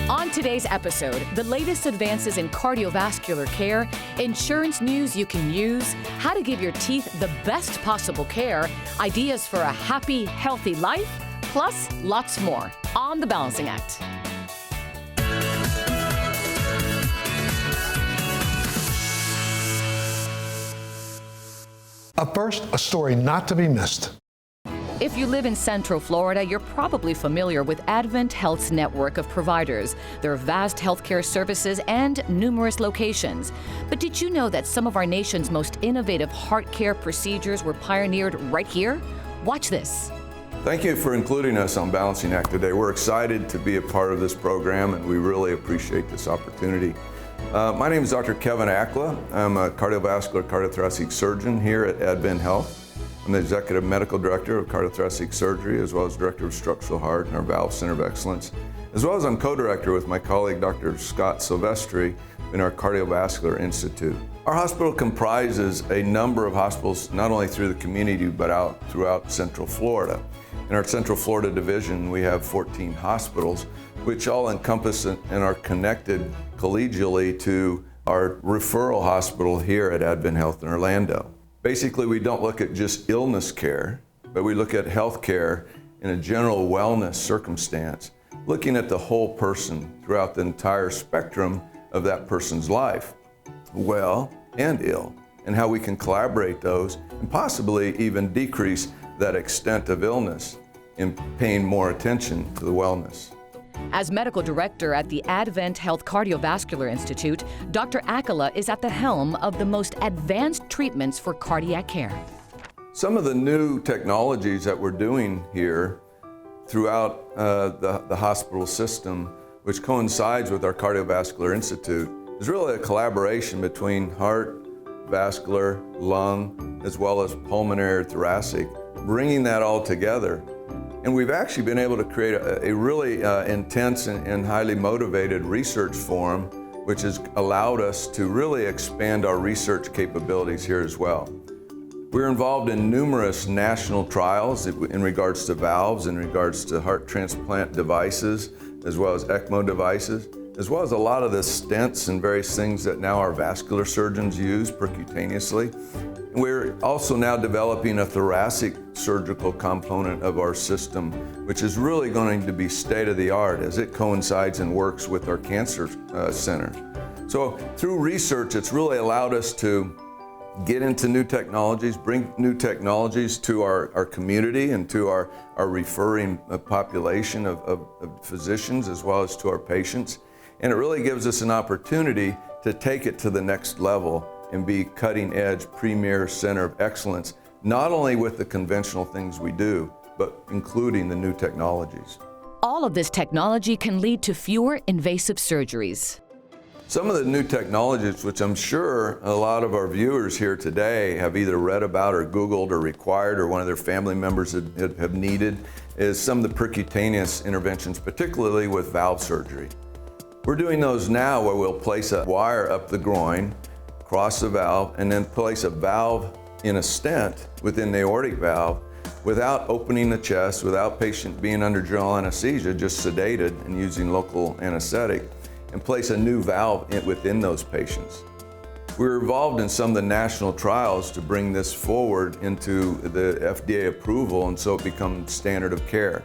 On today's episode, the latest advances in cardiovascular care, insurance news you can use, how to give your teeth the best possible care, ideas for a happy, healthy life, plus lots more on The Balancing Act. Up first, a story not to be missed. If you live in Central Florida, you're probably familiar with AdventHealth's network of providers, their vast healthcare services, and numerous locations. But did you know that some of our nation's most innovative heart care procedures were pioneered right here? Watch this. Thank you for including us on Balancing Act today. We're excited to be a part of this program, and we really appreciate this opportunity. My name is Dr. Kevin Akla. I'm a cardiovascular cardiothoracic surgeon here at AdventHealth. I'm the Executive Medical Director of Cardiothoracic Surgery, as well as Director of Structural Heart in our Valve Center of Excellence, as well as I'm co-director with my colleague Dr. Scott Silvestri in our Cardiovascular Institute. Our hospital comprises a number of hospitals, not only through the community, but out throughout Central Florida. In our Central Florida division, we have 14 hospitals, which all encompass and are connected collegially to our referral hospital here at AdventHealth in Orlando. Basically, we don't look at just illness care, but we look at health care in a general wellness circumstance, looking at the whole person throughout the entire spectrum of that person's life, well and ill, and how we can collaborate those and possibly even decrease that extent of illness in paying more attention to the wellness. As medical director at the AdventHealth Cardiovascular Institute, Dr. Akala is at the helm of the most advanced treatments for cardiac care. Some of the new technologies that we're doing here throughout the hospital system, which coincides with our Cardiovascular Institute, is really a collaboration between heart, vascular, lung, as well as pulmonary, thoracic, bringing that all together. And we've actually been able to create a really intense and highly motivated research forum, which has allowed us to really expand our research capabilities here as well. We're involved in numerous national trials in regards to valves, in regards to heart transplant devices, as well as ECMO devices, as well as a lot of the stents and various things that now our vascular surgeons use percutaneously. We're also now developing a thoracic surgical component of our system, which is really going to be state-of-the-art as it coincides and works with our cancer center. So through research, it's really allowed us to get into new technologies, bring new technologies to our community and to our referring population of physicians as well as to our patients. And it really gives us an opportunity to take it to the next level and be cutting-edge, premier center of excellence, not only with the conventional things we do, but including the new technologies. All of this technology can lead to fewer invasive surgeries. Some of the new technologies, which I'm sure a lot of our viewers here today have either read about or Googled or required or one of their family members have needed, is some of the percutaneous interventions, particularly with valve surgery. We're doing those now where we'll place a wire up the groin, cross the valve, and then place a valve in a stent within the aortic valve without opening the chest, without patient being under general anesthesia, just sedated and using local anesthetic, and place a new valve within those patients. We're involved in some of the national trials to bring this forward into the FDA approval, and so it becomes standard of care.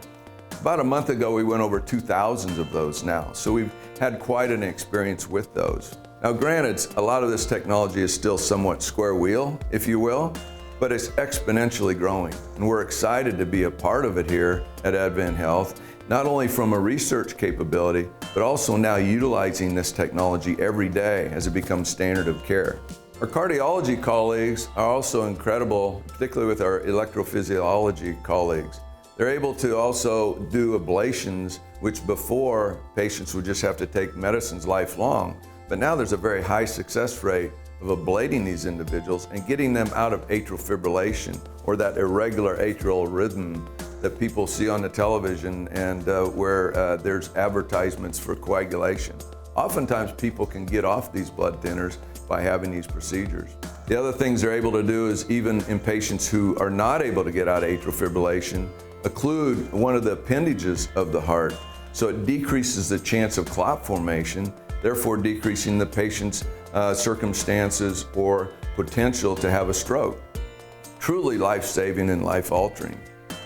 About a month ago, we went over 2,000 of those now, so we've had quite an experience with those. Now granted, a lot of this technology is still somewhat square wheel, if you will, but it's exponentially growing. And we're excited to be a part of it here at AdventHealth, not only from a research capability, but also now utilizing this technology every day as it becomes standard of care. Our cardiology colleagues are also incredible, particularly with our electrophysiology colleagues. They're able to also do ablations, which before patients would just have to take medicines lifelong. But now there's a very high success rate of ablating these individuals and getting them out of atrial fibrillation or that irregular atrial rhythm that people see on the television and where there's advertisements for coagulation. Oftentimes people can get off these blood thinners by having these procedures. The other things they're able to do is, even in patients who are not able to get out of atrial fibrillation, occlude one of the appendages of the heart, so it decreases the chance of clot formation, therefore decreasing the patient's circumstances or potential to have a stroke. Truly life-saving and life-altering.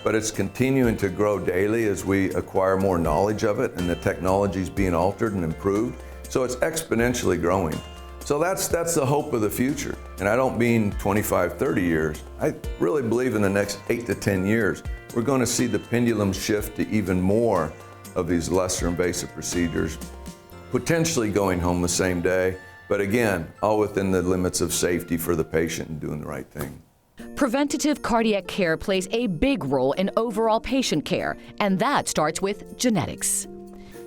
But it's continuing to grow daily as we acquire more knowledge of it, and the technology is being altered and improved, so it's exponentially growing. So that's the hope of the future. And I don't mean 25, 30 years. I really believe in the next 8 to 10 years, we're going to see the pendulum shift to even more of these lesser invasive procedures, potentially going home the same day, but again, all within the limits of safety for the patient and doing the right thing. Preventative cardiac care plays a big role in overall patient care, and that starts with genetics.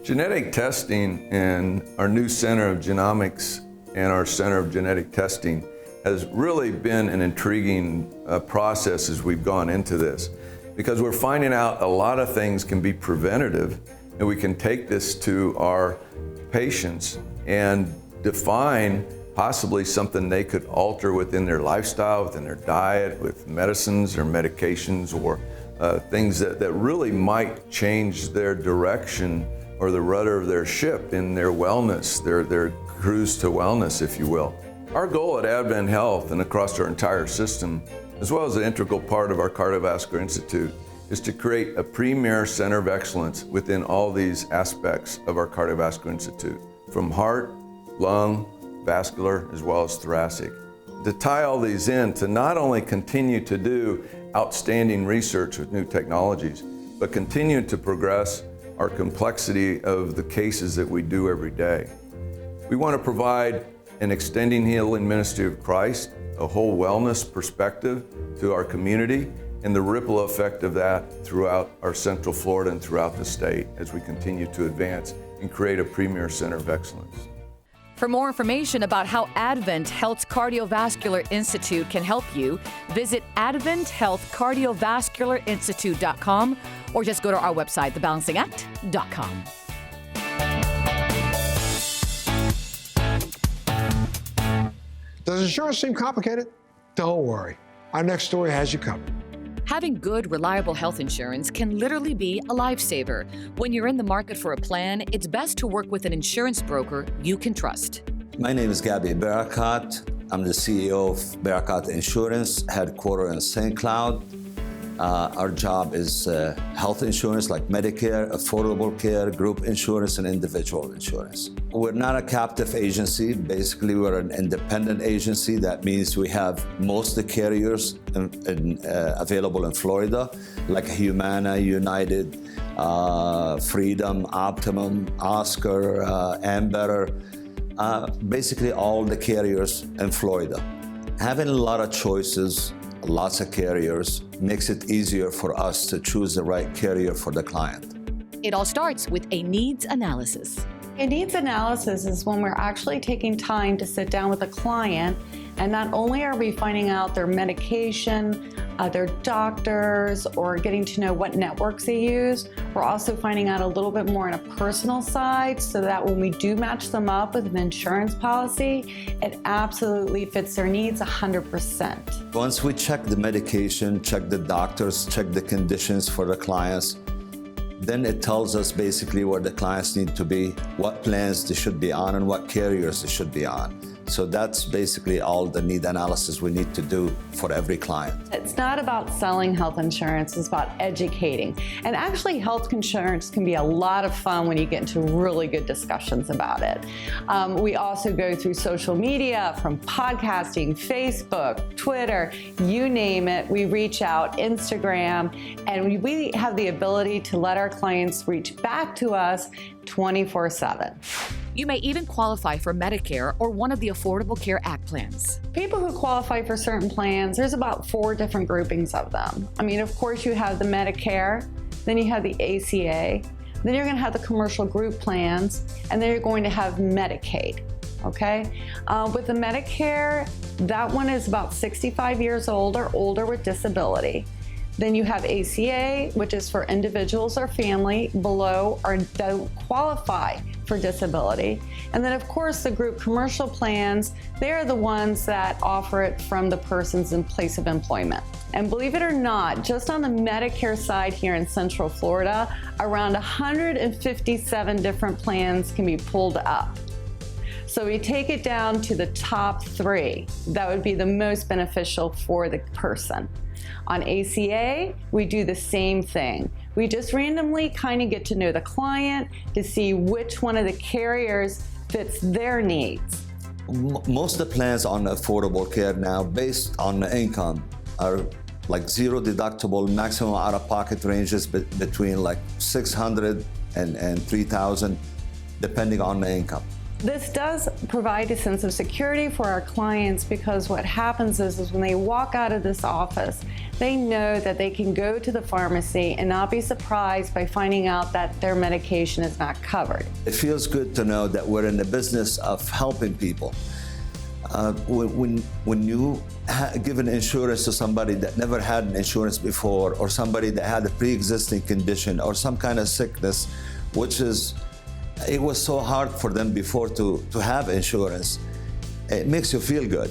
Genetic testing and our new Center of Genomics and our Center of Genetic Testing has really been an intriguing process as we've gone into this, because we're finding out a lot of things can be preventative, and we can take this to our patients and define possibly something they could alter within their lifestyle, within their diet, with medicines or medications, or things that really might change their direction or the rudder of their ship in their wellness, their cruise to wellness, if you will. Our goal at AdventHealth and across our entire system, as well as an integral part of our Cardiovascular Institute, is to create a premier center of excellence within all these aspects of our Cardiovascular Institute, from heart, lung, vascular, as well as thoracic. To tie all these in, to not only continue to do outstanding research with new technologies, but continue to progress our complexity of the cases that we do every day. We want to provide an extending healing ministry of Christ, a whole wellness perspective to our community, and the ripple effect of that throughout our Central Florida and throughout the state as we continue to advance and create a premier center of excellence. For more information about how AdventHealth's Cardiovascular Institute can help you, visit AdventHealthCardiovascularInstitute.com or just go to our website, thebalancingact.com. Does insurance seem complicated? Don't worry. Our next story has you covered. Having good, reliable health insurance can literally be a lifesaver. When you're in the market for a plan, it's best to work with an insurance broker you can trust. My name is Barakat. I'm the CEO of Barakat Insurance, headquartered in St. Cloud. Our job is health insurance like Medicare, affordable care, group insurance, and individual insurance. We're not a captive agency. Basically, we're an independent agency. That means we have most of the carriers available in Florida, like Humana, United, Freedom, Optimum, Oscar, Ambetter, basically all the carriers in Florida. Having a lot of choices, lots of carriers, makes it easier for us to choose the right carrier for the client. It all starts with a needs analysis. A needs analysis is when we're actually taking time to sit down with a client, and not only are we finding out their medication, their doctors, or getting to know what networks they use, we're also finding out a little bit more on a personal side, so that when we do match them up with an insurance policy, it absolutely fits their needs 100%. Once we check the medication, check the doctors, check the conditions for the clients, then it tells us basically where the clients need to be, what plans they should be on, and what carriers they should be on. So that's basically all the need analysis we need to do for every client. It's not about selling health insurance, it's about educating. And actually, health insurance can be a lot of fun when you get into really good discussions about it. We also go through social media, from podcasting, Facebook, Twitter, you name it. We reach out, Instagram, and we have the ability to let our clients reach back to us 24/7. You may even qualify for Medicare or one of the Affordable Care Act plans. People who qualify for certain plans, there's about 4 different groupings of them. I mean, of course, you have the Medicare, then you have the ACA, then you're going to have the commercial group plans, and then you're going to have Medicaid. Okay? With the Medicare, that one is about 65 years old or older with disability. Then you have ACA, which is for individuals or family below or don't qualify for disability. And then of course the group commercial plans, they're the ones that offer it from the person's in place of employment. And believe it or not, just on the Medicare side here in Central Florida, around 157 different plans can be pulled up. So we take it down to the top 3. That would be the most beneficial for the person. On ACA, we do the same thing. We just randomly kind of get to know the client to see which one of the carriers fits their needs. Most of the plans on affordable care now, based on the income, are like zero deductible, maximum out-of-pocket ranges between like $600 and $3,000, depending on the income. This does provide a sense of security for our clients, because what happens is when they walk out of this office, they know that they can go to the pharmacy and not be surprised by finding out that their medication is not covered. It feels good to know that we're in the business of helping people. When you give an insurance to somebody that never had an insurance before, or somebody that had a pre-existing condition or some kind of sickness, it was so hard for them before to have insurance, it makes you feel good.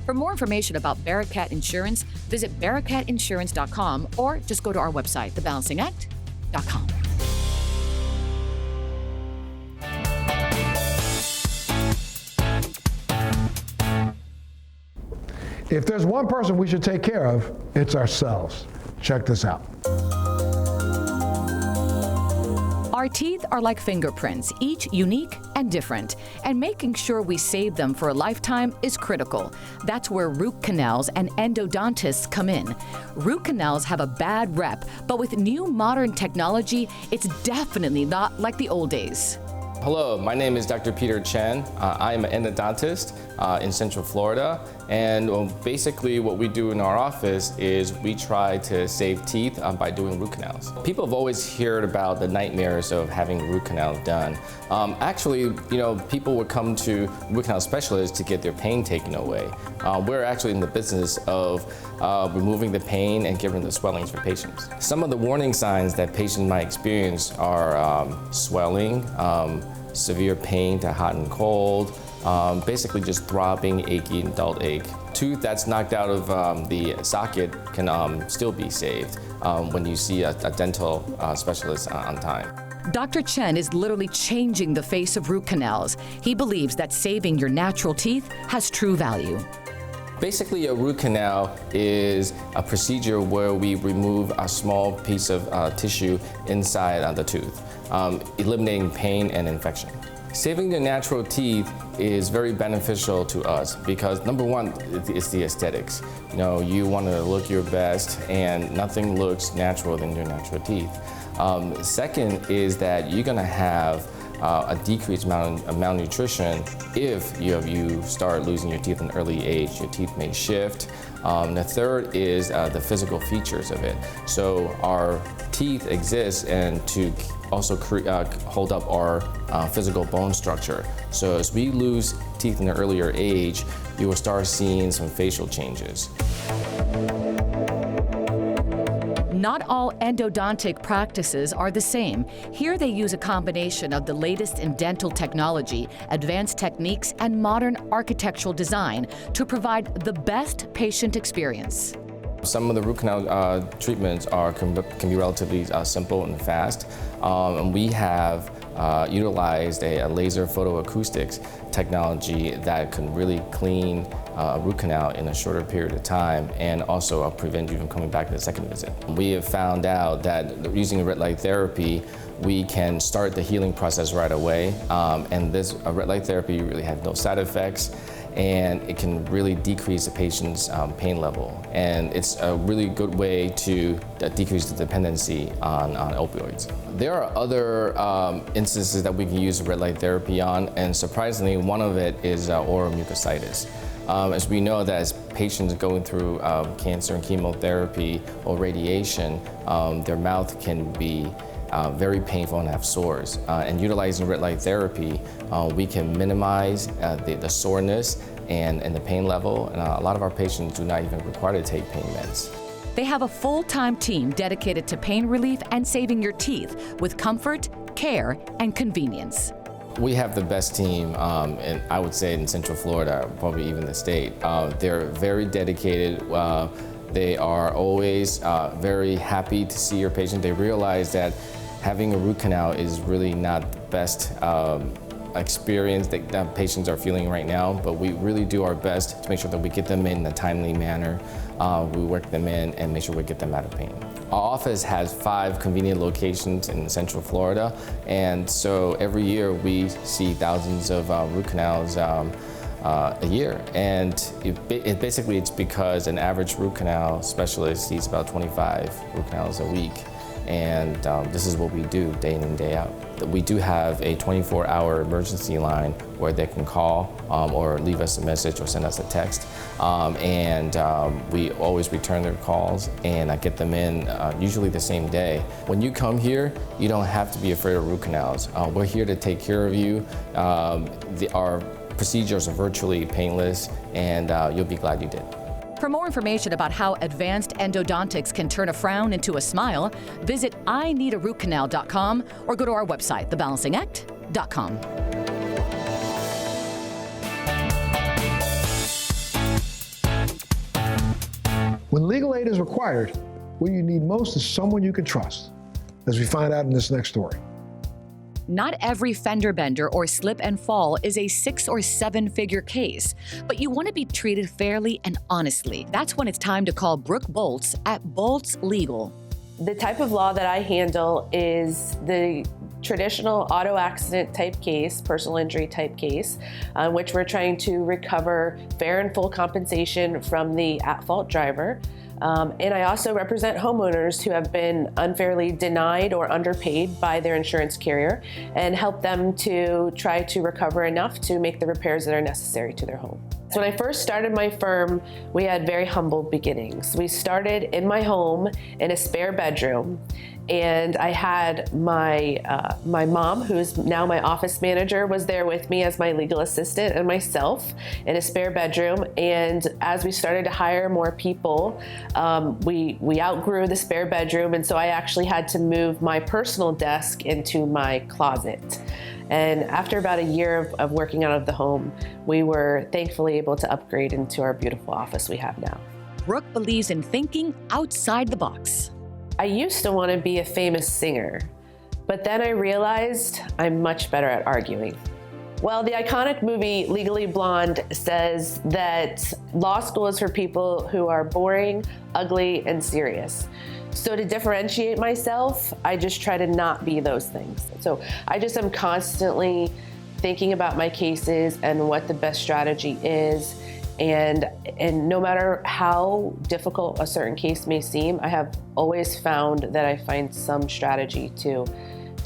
For more information about Barakat Insurance, visit barakatinsurance.com or just go to our website, thebalancingact.com. If there's one person we should take care of, it's ourselves. Check this out. Our teeth are like fingerprints, each unique and different, and making sure we save them for a lifetime is critical. That's where root canals and endodontists come in. Root canals have a bad rep, but with new modern technology, it's definitely not like the old days. Hello, my name is Dr. Peter Chen. I am an endodontist in Central Florida, and basically what we do in our office is we try to save teeth by doing root canals. People have always heard about the nightmares of having root canals done. Actually, people would come to root canal specialists to get their pain taken away. We're actually in the business of removing the pain and getting rid of the swellings for patients. Some of the warning signs that patients might experience are swelling, severe pain to hot and cold, basically just throbbing, achy, and dull ache. Tooth that's knocked out of the socket can still be saved when you see a dental specialist on time. Dr. Chen is literally changing the face of root canals. He believes that saving your natural teeth has true value. Basically, a root canal is a procedure where we remove a small piece of tissue inside the tooth, eliminating pain and infection. Saving the natural teeth is very beneficial to us because number one, it's the aesthetics. You want to look your best, and nothing looks natural than your natural teeth. Second is that you're going to have a decreased amount of malnutrition if you start losing your teeth at an early age. Your teeth may shift. The third is the physical features of it. So our teeth exist and to also hold up our physical bone structure. So as we lose teeth in an earlier age, you will start seeing some facial changes. Not all endodontic practices are the same. Here they use a combination of the latest in dental technology, advanced techniques, and modern architectural design to provide the best patient experience. Some of the root canal treatments can be relatively simple and fast. And we have utilized a laser photoacoustics technology that can really clean a root canal in a shorter period of time and also prevent you from coming back to the second visit. We have found out that using red light therapy, we can start the healing process right away. And this red light therapy really has no side effects, and it can really decrease the patient's pain level. And it's a really good way to decrease the dependency on opioids. There are other instances that we can use red light therapy on, and surprisingly, one of it is oral mucositis. As we know that as patients going through cancer and chemotherapy or radiation, their mouth can be very painful and have sores. And utilizing red light therapy, we can minimize the soreness and the pain level. And a lot of our patients do not even require to take pain meds. They have a full-time team dedicated to pain relief and saving your teeth with comfort, care, and convenience. We have the best team, and I would say in Central Florida, probably even the state. They're very dedicated. They are always very happy to see your patient. They realize that having a root canal is really not the best experience that patients are feeling right now, but we really do our best to make sure that we get them in a timely manner. We work them in and make sure we get them out of pain. Our office has 5 convenient locations in Central Florida, and so every year we see thousands of root canals a year. And basically it's because an average root canal specialist sees about 25 root canals a week. And this is what we do day in and day out. We do have a 24-hour emergency line where they can call or leave us a message or send us a text. We always return their calls, and I get them in usually the same day. When you come here, you don't have to be afraid of root canals. We're here to take care of you. Our procedures are virtually painless, and you'll be glad you did. For more information about how Advanced Endodontics can turn a frown into a smile, visit ineedarootcanal.com or go to our website, thebalancingact.com. When legal aid is required, what you need most is someone you can trust, as we find out in this next story. Not every fender bender or slip and fall is a 6 or 7 figure case, but you want to be treated fairly and honestly. That's when it's time to call Brooke Bolts at Bolts Legal. The type of law that I handle is the traditional auto accident type case, personal injury type case, which we're trying to recover fair and full compensation from the at-fault driver. And I also represent homeowners who have been unfairly denied or underpaid by their insurance carrier and help them to try to recover enough to make the repairs that are necessary to their home. So when I first started my firm, we had very humble beginnings. We started in my home in a spare bedroom, and I had my mom, who's now my office manager, was there with me as my legal assistant, and myself in a spare bedroom. And as we started to hire more people, we outgrew the spare bedroom, and so I actually had to move my personal desk into my closet. And after about a year of working out of the home, we were thankfully able to upgrade into our beautiful office we have now. Brooke believes in thinking outside the box. I used to want to be a famous singer, but then I realized I'm much better at arguing. Well, the iconic movie Legally Blonde says that law school is for people who are boring, ugly, and serious. So to differentiate myself, I just try to not be those things. So I just am constantly thinking about my cases and what the best strategy is. And no matter how difficult a certain case may seem, I have always found that I find some strategy to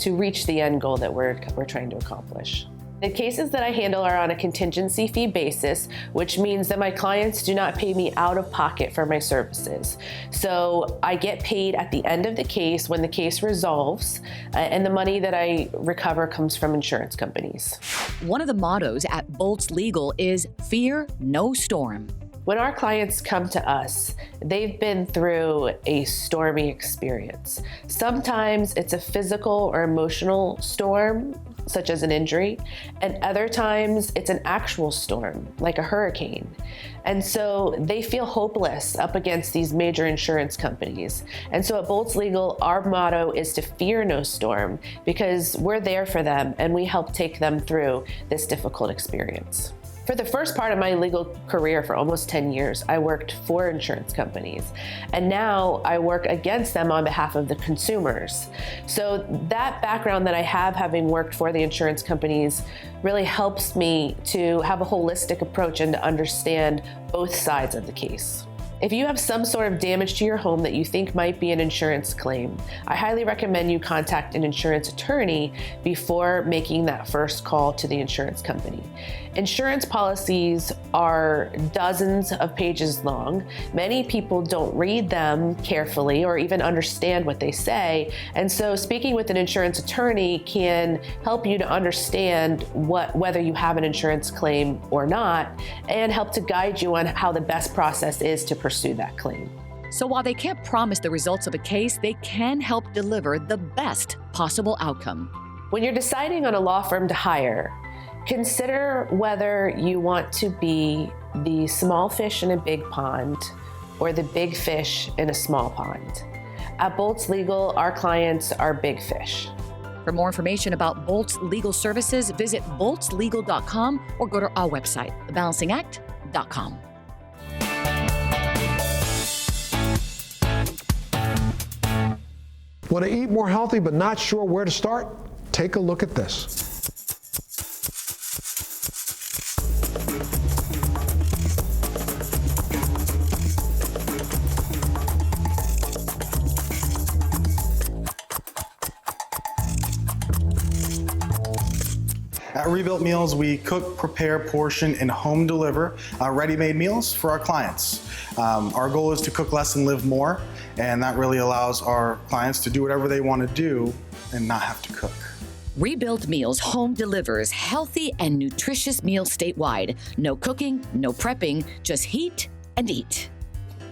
reach the end goal that we're trying to accomplish. The cases that I handle are on a contingency fee basis, which means that my clients do not pay me out of pocket for my services. So I get paid at the end of the case when the case resolves, and the money that I recover comes from insurance companies. One of the mottos at Bolts Legal is fear no storm. When our clients come to us, they've been through a stormy experience. Sometimes it's a physical or emotional storm, such as an injury, and other times it's an actual storm, like a hurricane. And so they feel hopeless up against these major insurance companies. And so at Bolts Legal, our motto is to fear no storm, because we're there for them and we help take them through this difficult experience. For the first part of my legal career, for almost 10 years, I worked for insurance companies. And now I work against them on behalf of the consumers. So that background that I have, having worked for the insurance companies, really helps me to have a holistic approach and to understand both sides of the case. If you have some sort of damage to your home that you think might be an insurance claim, I highly recommend you contact an insurance attorney before making that first call to the insurance company. Insurance policies are dozens of pages long. Many people don't read them carefully or even understand what they say. And so speaking with an insurance attorney can help you to understand whether you have an insurance claim or not, and help to guide you on how the best process is to pursue that claim. So while they can't promise the results of a case, they can help deliver the best possible outcome. When you're deciding on a law firm to hire, consider whether you want to be the small fish in a big pond or the big fish in a small pond. At Boltz Legal, our clients are big fish. For more information about Boltz Legal Services, visit boltzlegal.com or go to our website, thebalancingact.com. Want to eat more healthy but not sure where to start? Take a look at this. At Rebuilt Meals, we cook, prepare, portion, and home deliver ready-made meals for our clients. Our goal is to cook less and live more, and that really allows our clients to do whatever they want to do and not have to cook. Rebuilt Meals home delivers healthy and nutritious meals statewide. No cooking, no prepping, just heat and eat.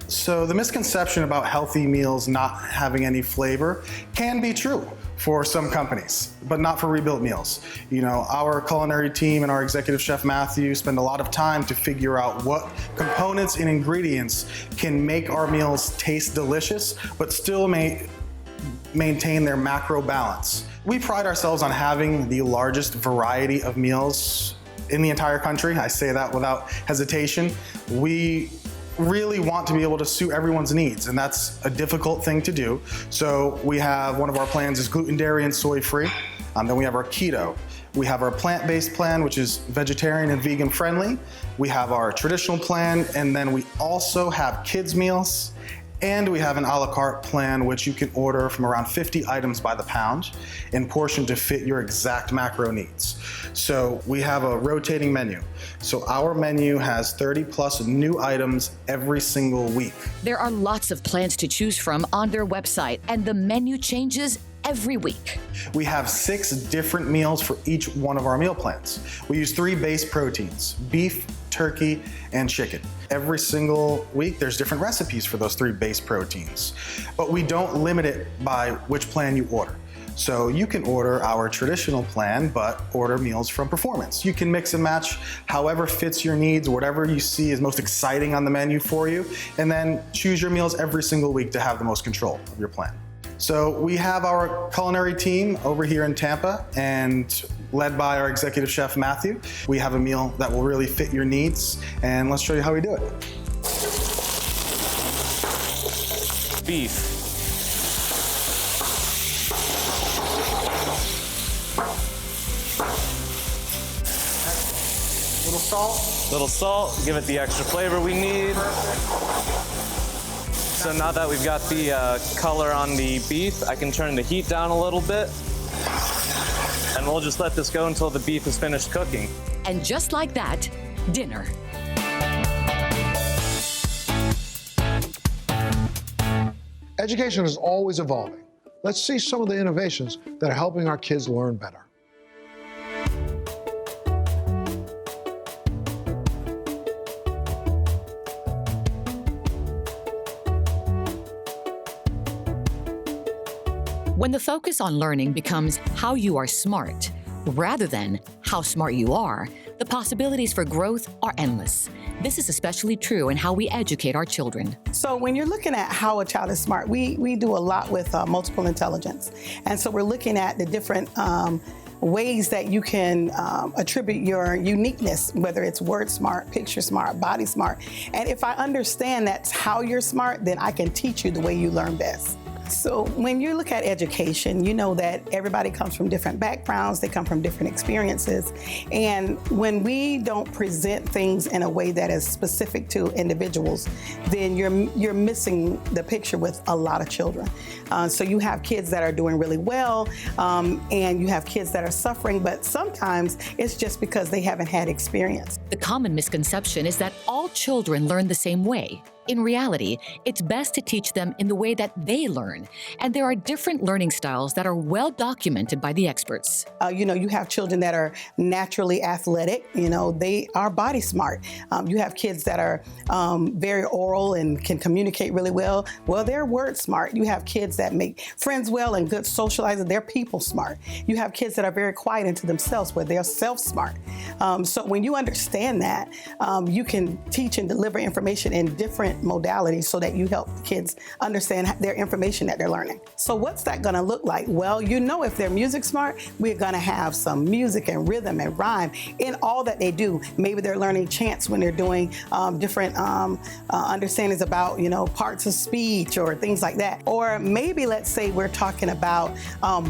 So the misconception about healthy meals not having any flavor can be true for some companies, but not for Rebuilt Meals. You know, our culinary team and our executive chef Matthew spend a lot of time to figure out what components and ingredients can make our meals taste delicious, but still maintain their macro balance. We pride ourselves on having the largest variety of meals in the entire country. I say that without hesitation. We really want to be able to suit everyone's needs, and that's a difficult thing to do. So we have one of our plans is gluten, dairy, and soy free. Then we have our keto. We have our plant-based plan, which is vegetarian and vegan friendly. We have our traditional plan, and then we also have kids meals. And we have an a la carte plan, which you can order from around 50 items by the pound and portion to fit your exact macro needs. So we have a rotating menu. So our menu has 30 plus new items every single week. There are lots of plans to choose from on their website, and the menu changes every week. We have 6 different meals for each one of our meal plans. We use 3 base proteins: beef, turkey, and chicken. Every single week, there's different recipes for those 3 base proteins, but we don't limit it by which plan you order. So you can order our traditional plan, but order meals from Performance. You can mix and match however fits your needs, whatever you see is most exciting on the menu for you, and then choose your meals every single week to have the most control of your plan. So we have our culinary team over here in Tampa, and led by our executive chef Matthew. We have a meal that will really fit your needs, and let's show you how we do it. Beef. Little salt. Little salt, give it the extra flavor we need. So now that we've got the color on the beef, I can turn the heat down a little bit. And we'll just let this go until the beef is finished cooking. And just like that, dinner. Education is always evolving. Let's see some of the innovations that are helping our kids learn better. When the focus on learning becomes how you are smart, rather than how smart you are, the possibilities for growth are endless. This is especially true in how we educate our children. So when you're looking at how a child is smart, we do a lot with multiple intelligence. And so we're looking at the different ways that you can attribute your uniqueness, whether it's word smart, picture smart, body smart. And if I understand that's how you're smart, then I can teach you the way you learn best. So when you look at education, you know that everybody comes from different backgrounds, they come from different experiences. And when we don't present things in a way that is specific to individuals, then you're missing the picture with a lot of children. So you have kids that are doing really well, and you have kids that are suffering, but sometimes it's just because they haven't had experience. The common misconception is that all children learn the same way. In reality, it's best to teach them in the way that they learn, and there are different learning styles that are well documented by the experts. You have children that are naturally athletic, they are body smart. You have kids that are very oral and can communicate really well. Well, they're word smart. You have kids that make friends well and good socializers, they're people smart. You have kids that are very quiet into themselves, where they're self-smart. So when you understand that, you can teach and deliver information in different modalities so that you help kids understand their information that they're learning. So what's that going to look like? Well, if they're music smart, we're going to have some music and rhythm and rhyme in all that they do. Maybe they're learning chants when they're doing different understandings about, parts of speech or things like that. Or maybe let's say we're talking about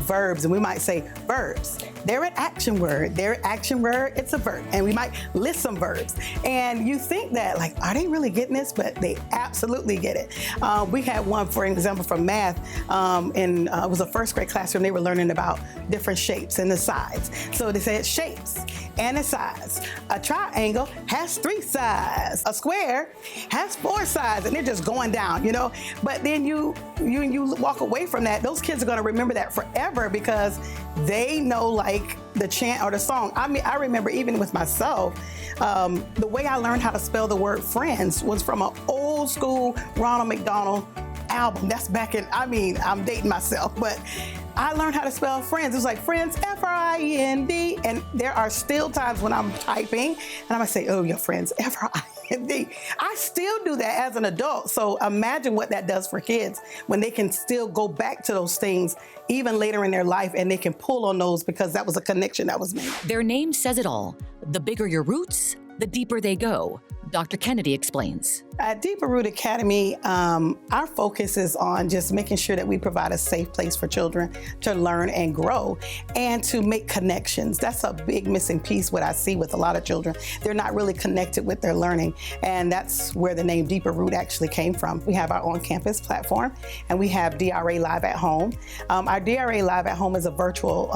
verbs, and we might say verbs. They're an action word. They're an action word, it's a verb. And we might list some verbs. And you think that, are they really getting this? But they absolutely get it. We had one, for example, from math, it was a first grade classroom. They were learning about different shapes and the sides. So they said shapes and the sides. A triangle has 3 sides. A square has 4 sides, and they're just going down, But then you walk away from that, those kids are going to remember that forever because they know the chant or the song. I remember even with myself, the way I learned how to spell the word friends was from an old school Ronald McDonald album. That's back in, I'm dating myself, but I learned how to spell friends. It was like friends, F-R-I-E-N-D. And there are still times when I'm typing and I might say, oh, your friends, F-R-I-E-N-D. I still do that as an adult. So imagine what that does for kids when they can still go back to those things even later in their life, and they can pull on those because that was a connection that was made. Their name says it all. The bigger your roots, the deeper they go. Dr. Kennedy explains. At Deeper Root Academy, our focus is on just making sure that we provide a safe place for children to learn and grow and to make connections. That's a big missing piece, what I see with a lot of children. They're not really connected with their learning, and that's where the name Deeper Root actually came from. We have our on-campus platform, and we have DRA Live at Home. Our DRA Live at Home is a virtual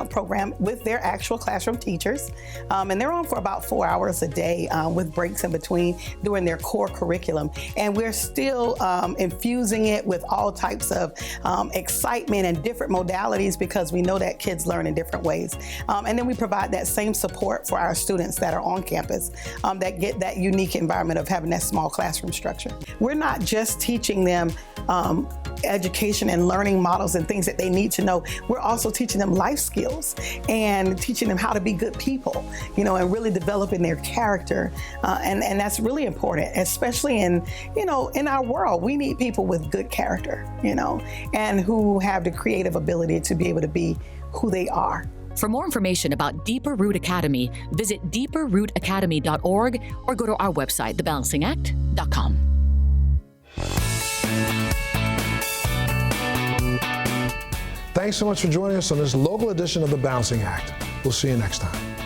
program with their actual classroom teachers, and they're on for about 4 hours a day with breaks in between doing their core curriculum. And we're still infusing it with all types of excitement and different modalities because we know that kids learn in different ways. And then we provide that same support for our students that are on campus that get that unique environment of having that small classroom structure. We're not just teaching them education and learning models and things that they need to know. We're also teaching them life skills and teaching them how to be good people, and really developing their character. And that's really important, especially in our world. We need people with good character, and who have the creative ability to be able to be who they are. For more information about Deeper Root Academy, visit deeperrootacademy.org or go to our website, thebalancingact.com. Thanks so much for joining us on this local edition of The Balancing Act. We'll see you next time.